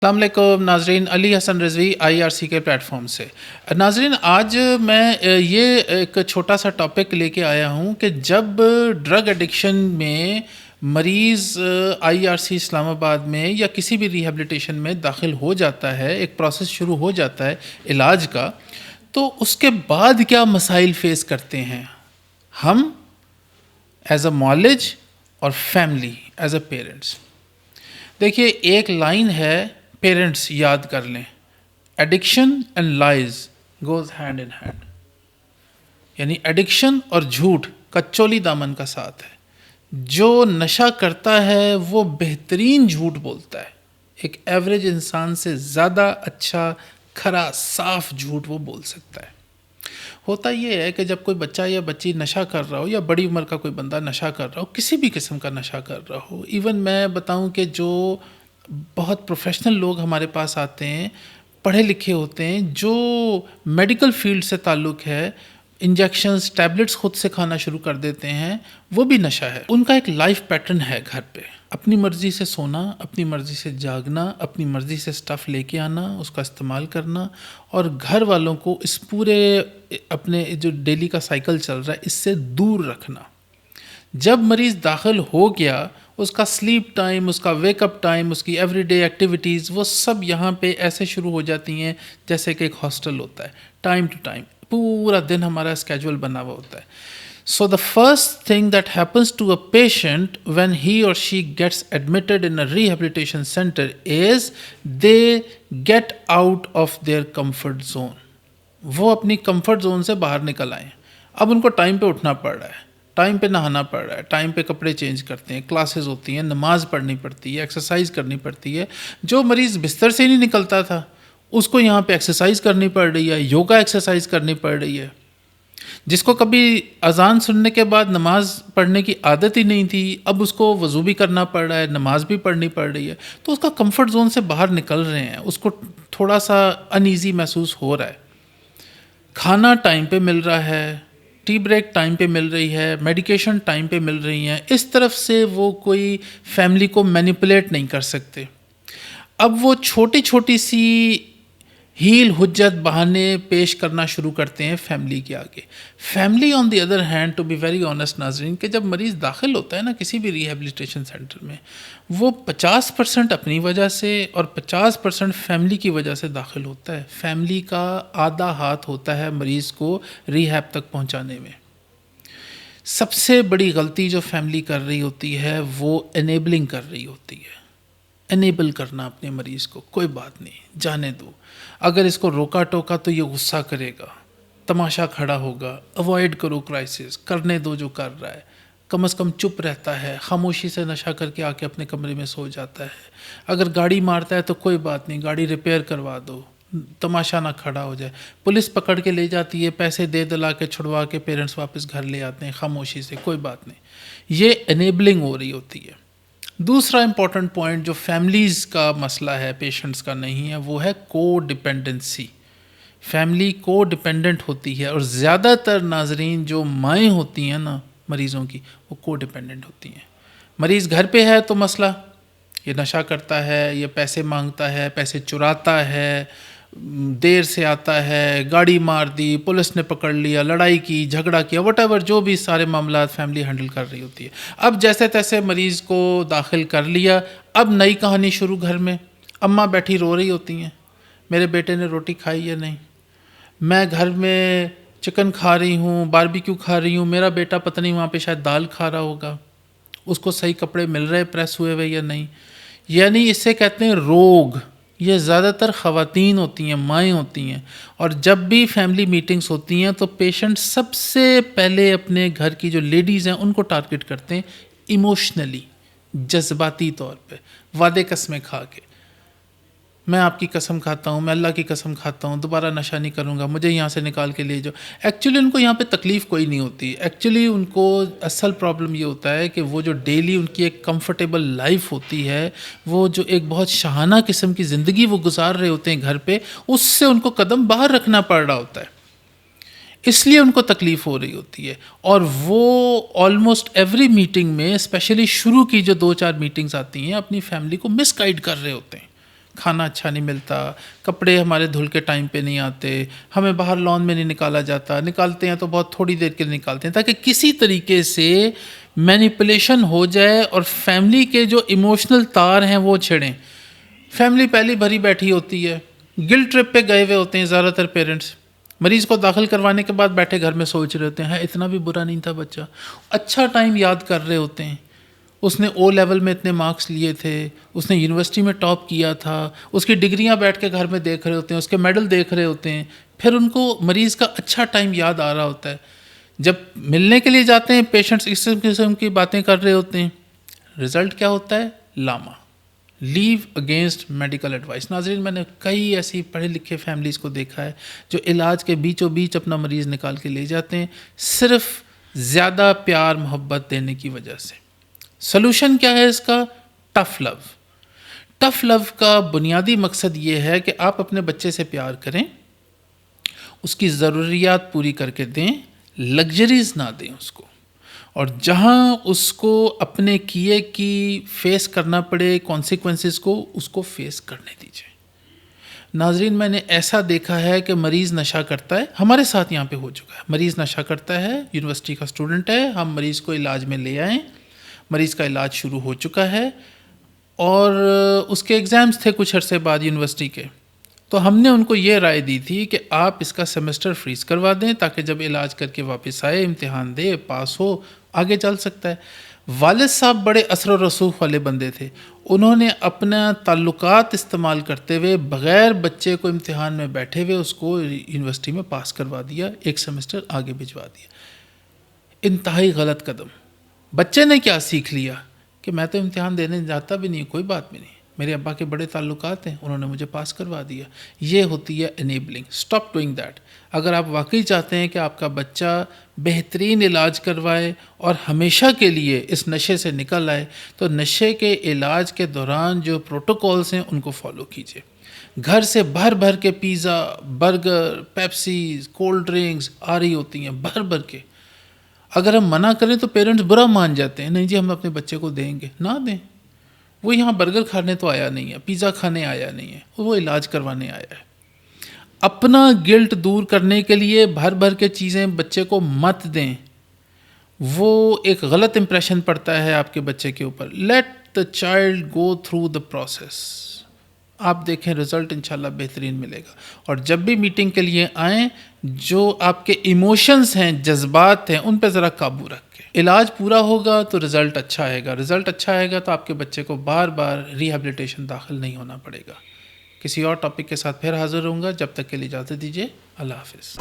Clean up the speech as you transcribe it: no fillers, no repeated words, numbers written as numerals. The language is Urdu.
السلام علیکم ناظرین، علی حسن رضوی آئی آر سی کے پلیٹ فارم سے۔ ناظرین، آج میں یہ ایک چھوٹا سا ٹاپک لے کے آیا ہوں کہ جب ڈرگ ایڈکشن میں مریض آئی آر سی اسلام آباد میں یا کسی بھی ریہیبلیٹیشن میں داخل ہو جاتا ہے، ایک پروسیس شروع ہو جاتا ہے علاج کا، تو اس کے بعد کیا مسائل فیس کرتے ہیں ہم ایز اے معالج اور فیملی ایز اے پیرنٹس۔ دیکھیے، ایک لائن ہے، پیرنٹس یاد کر لیں، addiction and لائز goes hand in hand, یعنی ایڈکشن اور جھوٹ کا چولی دامن کا ساتھ ہے۔ جو نشہ کرتا ہے وہ بہترین جھوٹ بولتا ہے، ایک ایوریج انسان سے زیادہ اچھا کھرا صاف جھوٹ وہ بول سکتا ہے۔ ہوتا یہ ہے کہ جب کوئی بچہ یا بچی نشہ کر رہا ہو، یا بڑی عمر کا کوئی بندہ نشہ کر رہا ہو، کسی بھی قسم کا نشہ کر رہا ہو، ایون میں بتاؤں کہ جو بہت پروفیشنل لوگ ہمارے پاس آتے ہیں، پڑھے لکھے ہوتے ہیں، جو میڈیکل فیلڈ سے تعلق ہے، انجیکشنز ٹیبلٹس خود سے کھانا شروع کر دیتے ہیں، وہ بھی نشہ ہے۔ ان کا ایک لائف پیٹرن ہے گھر پہ، اپنی مرضی سے سونا، اپنی مرضی سے جاگنا، اپنی مرضی سے سٹف لے کے آنا، اس کا استعمال کرنا، اور گھر والوں کو اس پورے اپنے جو ڈیلی کا سائیکل چل رہا ہے اس سے دور رکھنا۔ جب مریض داخل ہو گیا، اس کا سلیپ ٹائم، اس کا ویک اپ ٹائم، اس کی ایوری ڈے ایکٹیویٹیز، وہ سب یہاں پہ ایسے شروع ہو جاتی ہیں جیسے کہ ایک ہاسٹل ہوتا ہے، ٹائم ٹو ٹائم، پورا دن ہمارا اسکیجول بنا ہوا ہوتا ہے۔ So the first thing that happens to a patient when he or she gets admitted in a rehabilitation center is they get out of their comfort zone. وہ اپنی کمفرٹ زون سے باہر نکل آئیں۔ اب ان کو ٹائم پہ اٹھنا پڑ رہا ہے، ٹائم پہ نہانا پڑ رہا ہے، ٹائم پہ کپڑے چینج کرتے ہیں، کلاسز ہوتی ہیں، نماز پڑھنی پڑتی ہے، ایکسرسائز کرنی پڑتی ہے۔ جو مریض بستر سے ہی نہیں نکلتا تھا، اس کو یہاں پہ ایکسرسائز کرنی پڑ رہی ہے، یوگا ایکسرسائز کرنی پڑ رہی ہے۔ جس کو کبھی اذان سننے کے بعد نماز پڑھنے کی عادت ہی نہیں تھی، اب اس کو وضو بھی کرنا پڑ رہا ہے، نماز بھی پڑھنی پڑ رہی ہے، تو اس کا کمفرٹ زون سے باہر نکل رہے ہیں، اس کو تھوڑا سا انیزی محسوس ہو رہا ہے۔ کھانا ٹائم پہ مل رہا ہے، ٹی بریک ٹائم پہ مل رہی ہے، میڈیکیشن ٹائم پہ مل رہی ہیں، اس طرف سے وہ کوئی فیملی کو مینیپولیٹ نہیں کر سکتے۔ اب وہ چھوٹی چھوٹی سی ہیل حجت بہانے پیش کرنا شروع کرتے ہیں فیملی کے آگے۔ Family on the other hand, to be very honest ناظرین، کہ جب مریض داخل ہوتا ہے نا کسی بھی ریہیبلیٹیشن سینٹر میں، وہ 50% اپنی وجہ سے اور 50% فیملی کی وجہ سے داخل ہوتا ہے۔ فیملی کا آدھا ہاتھ ہوتا ہے مریض کو ریہیب تک پہنچانے میں۔ سب سے بڑی غلطی جو فیملی کر رہی ہوتی ہے وہ انیبلنگ کر رہی ہوتی ہے۔ انیبل کرنا اپنے مریض کو، کوئی بات نہیں، جانے دو، اگر اس کو روکا ٹوکا تو یہ غصہ کرے گا، تماشا کھڑا ہوگا، اوائڈ کرو کرائسس، کرنے دو جو کر رہا ہے، کم از کم چپ رہتا ہے، خاموشی سے نشہ کر کے آ کے اپنے کمرے میں سو جاتا ہے۔ اگر گاڑی مارتا ہے تو کوئی بات نہیں، گاڑی ریپیئر کروا دو، تماشا نہ کھڑا ہو جائے۔ پولیس پکڑ کے لے جاتی ہے، پیسے دے دلا کے چھڑوا کے پیرنٹس واپس گھر لے آتے ہیں خاموشی سے، کوئی بات نہیں۔ یہ انیبلنگ ہو رہی ہوتی ہے۔ دوسرا امپورٹنٹ پوائنٹ جو فیملیز کا مسئلہ ہے، پیشنٹس کا نہیں ہے، وہ ہے کو ڈیپینڈنسی۔ فیملی کو ڈیپینڈنٹ ہوتی ہے، اور زیادہ تر ناظرین جو مائیں ہوتی ہیں نا مریضوں کی، وہ کو ڈیپینڈنٹ ہوتی ہیں۔ مریض گھر پہ ہے تو مسئلہ، یہ نشہ کرتا ہے، یہ پیسے مانگتا ہے، پیسے چراتا ہے، دیر سے آتا ہے، گاڑی مار دی، پولیس نے پکڑ لیا، لڑائی کی، جھگڑا کیا، وٹ ایور، جو بھی سارے معاملات فیملی ہینڈل کر رہی ہوتی ہے۔ اب جیسے تیسے مریض کو داخل کر لیا، اب نئی کہانی شروع۔ گھر میں اماں بیٹھی رو رہی ہوتی ہیں، میرے بیٹے نے روٹی کھائی یا نہیں، میں گھر میں چکن کھا رہی ہوں، باربیکیو کھا رہی ہوں، میرا بیٹا پتہ نہیں وہاں پہ شاید دال کھا رہا ہوگا، اس کو صحیح کپڑے مل رہے پریس ہوئے ہوئے یا نہیں۔ یعنی اس سے کہتے ہیں روگ۔ یہ زیادہ تر خواتین ہوتی ہیں، مائیں ہوتی ہیں، اور جب بھی فیملی میٹنگز ہوتی ہیں تو پیشنٹ سب سے پہلے اپنے گھر کی جو لیڈیز ہیں ان کو ٹارگٹ کرتے ہیں، ایموشنلی، جذباتی طور پہ، وعدے قسمیں کھا کے، میں آپ کی قسم کھاتا ہوں، میں اللہ کی قسم کھاتا ہوں، دوبارہ نشہ نہیں کروں گا، مجھے یہاں سے نکال کے لے جاؤ۔ ایکچولی ان کو یہاں پہ تکلیف کوئی نہیں ہوتی، ایکچولی ان کو اصل پرابلم یہ ہوتا ہے کہ وہ جو ڈیلی ان کی ایک کمفرٹیبل لائف ہوتی ہے، وہ جو ایک بہت شاہانہ قسم کی زندگی وہ گزار رہے ہوتے ہیں گھر پہ، اس سے ان کو قدم باہر رکھنا پڑ رہا ہوتا ہے، اس لیے ان کو تکلیف ہو رہی ہوتی ہے۔ اور وہ آلموسٹ ایوری میٹنگ میں، اسپیشلی شروع کی جو 2-4 میٹنگز آتی ہیں، اپنی فیملی کو مس گائیڈ کر رہے ہوتے ہیں، کھانا اچھا نہیں ملتا، کپڑے ہمارے دھل کے ٹائم پہ نہیں آتے، ہمیں باہر لان میں نہیں نکالا جاتا، نکالتے ہیں تو بہت تھوڑی دیر کے لیے نکالتے ہیں تاکہ کسی طریقے سے مینیپولیشن ہو جائے اور فیملی کے جو ایموشنل تار ہیں وہ چھڑیں۔ فیملی پہلی بھری بیٹھی ہوتی ہے، گل ٹرپ پہ گئے ہوئے ہوتے ہیں زیادہ تر پیرنٹس، مریض کو داخل کروانے کے بعد بیٹھے گھر میں سوچ رہے ہوتے ہیں اتنا بھی برا نہیں تھا بچہ، اچھا ٹائم یاد کر رہے ہوتے ہیں، اس نے او لیول میں اتنے مارکس لیے تھے، اس نے یونیورسٹی میں ٹاپ کیا تھا، اس کی ڈگریاں بیٹھ کے گھر میں دیکھ رہے ہوتے ہیں، اس کے میڈل دیکھ رہے ہوتے ہیں، پھر ان کو مریض کا اچھا ٹائم یاد آ رہا ہوتا ہے۔ جب ملنے کے لیے جاتے ہیں پیشنٹس اس قسم کی باتیں کر رہے ہوتے ہیں، رزلٹ کیا ہوتا ہے؟ لاما، لیو اگینسٹ میڈیکل ایڈوائس۔ ناظرین، میں نے کئی ایسی پڑھے لکھے فیملیز کو دیکھا ہے جو علاج کے بیچوں بیچ اپنا مریض نکال کے لے جاتے ہیں صرف زیادہ پیار محبت دینے کی وجہ سے۔ سلوشن کیا ہے اس کا؟ ٹف لو۔ ٹف لو کا بنیادی مقصد یہ ہے کہ آپ اپنے بچے سے پیار کریں، اس کی ضروریات پوری کر کے دیں، لگژریز نہ دیں اس کو، اور جہاں اس کو اپنے کیے کی فیس کرنا پڑے کانسیکوینسز کو، اس کو فیس کرنے دیجیے۔ ناظرین، میں نے ایسا دیکھا ہے کہ مریض نشہ کرتا ہے، ہمارے ساتھ یہاں پہ ہو چکا ہے، مریض نشہ کرتا ہے، یونیورسٹی کا اسٹوڈنٹ ہے، ہم مریض کو علاج میں لے آئیں، مریض کا علاج شروع ہو چکا ہے اور اس کے ایگزامز تھے کچھ عرصے بعد یونیورسٹی کے، تو ہم نے ان کو یہ رائے دی تھی کہ آپ اس کا سیمسٹر فریز کروا دیں تاکہ جب علاج کر کے واپس آئے، امتحان دے، پاس ہو، آگے چل سکتا ہے۔ والد صاحب بڑے اثر و رسوخ والے بندے تھے، انہوں نے اپنا تعلقات استعمال کرتے ہوئے بغیر بچے کو امتحان میں بیٹھے ہوئے اس کو یونیورسٹی میں پاس کروا دیا، ایک سیمسٹر آگے بھجوا دیا۔ انتہائی غلط قدم۔ بچے نے کیا سیکھ لیا کہ میں تو امتحان دینے جاتا بھی نہیں، کوئی بات بھی نہیں، میرے ابا کے بڑے تعلقات ہیں، انہوں نے مجھے پاس کروا دیا۔ یہ ہوتی ہے انیبلنگ۔ Stop doing that. اگر آپ واقعی چاہتے ہیں کہ آپ کا بچہ بہترین علاج کروائے اور ہمیشہ کے لیے اس نشے سے نکل آئے، تو نشے کے علاج کے دوران جو پروٹوکولز ہیں ان کو فالو کیجیے۔ گھر سے بھر بھر کے پیزا، برگر، پیپسیز، کولڈ ڈرنکس آ رہی ہوتی ہیں بھر بھر کے، اگر ہم منع کریں تو پیرنٹس برا مان جاتے ہیں، نہیں جی ہم اپنے بچے کو دیں گے، نہ دیں۔ وہ یہاں برگر کھانے تو آیا نہیں ہے، پیزا کھانے آیا نہیں ہے، وہ علاج کروانے آیا ہے۔ اپنا گلٹ دور کرنے کے لیے بھر بھر کے چیزیں بچے کو مت دیں، وہ ایک غلط امپریشن پڑتا ہے آپ کے بچے کے اوپر۔ Let the child go through the process, آپ دیکھیں رزلٹ انشاءاللہ بہترین ملے گا۔ اور جب بھی میٹنگ کے لیے آئیں، جو آپ کے ایموشنز ہیں، جذبات ہیں، ان پہ ذرا قابو رکھیں۔ علاج پورا ہوگا تو رزلٹ اچھا آئے گا، رزلٹ اچھا آئے گا تو آپ کے بچے کو بار بار ریہیبلیٹیشن داخل نہیں ہونا پڑے گا۔ کسی اور ٹاپک کے ساتھ پھر حاضر ہوں گا، جب تک کے لیے اجازت دیجیے، اللہ حافظ۔